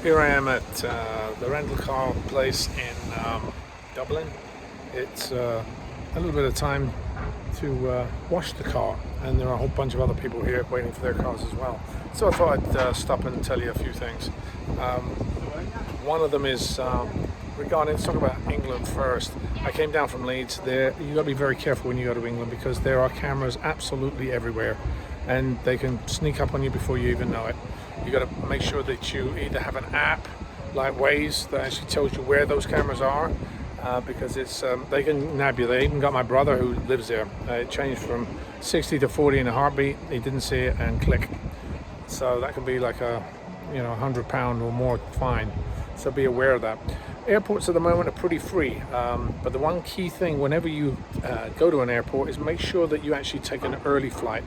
Here I am at the rental car place in Dublin. It's a little bit of time to wash the car, and there are a whole bunch of other people here waiting for their cars as well. So I thought I'd stop and tell you a few things. One of them is regarding, let's talk about England first. I came down from Leeds. There, you got to be very careful when you go to England because there are cameras absolutely everywhere, and they can sneak up on you before you even know it. You got to make sure that you either have an app like Waze that actually tells you where those cameras are, because it's they can nab you. They even got my brother who lives there. It changed from 60 to 40 in a heartbeat. He didn't see it and click. So that can be like a £100 or more fine. So be aware of that. Airports at the moment are pretty free, but the one key thing whenever you go to an airport is make sure that you actually take an early flight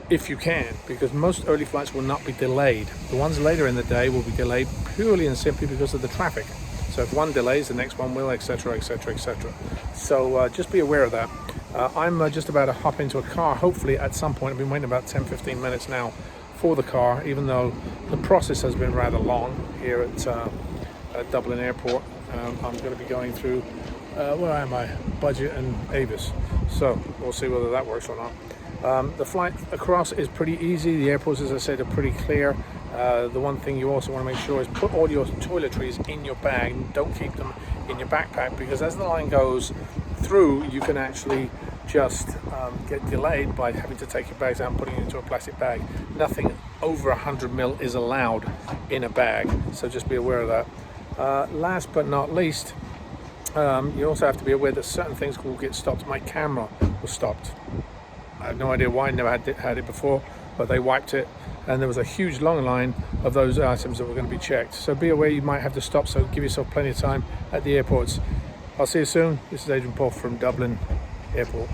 if you can, because most early flights will not be delayed. The ones later in the day will be delayed purely and simply because of the traffic. So if one delays, the next one will, etc, etc, etc. So just be aware of that. I'm just about to hop into a car, hopefully at some point. I've been waiting about 10-15 minutes now for the car, even though the process has been rather long here at Dublin Airport. I'm going to be going through, where am I? Budget and Avis. So we'll see whether that works or not. The flight across is pretty easy. The airports, as I said, are pretty clear. The one thing you also want to make sure is put all your toiletries in your bag. Don't keep them in your backpack, because as the line goes through, you can actually just get delayed by having to take your bags out and putting it into a plastic bag. Nothing over 100 ml is allowed in a bag, so just be aware of that. Last but not least, you also have to be aware that certain things will get stopped. My camera was stopped. I have no idea why. Never had it before, but they wiped it, and there was a huge long line of those items that were going to be checked. So be aware you might have to stop, so give yourself plenty of time at the airports. I'll see you soon. This is Adrian from Dublin Airport.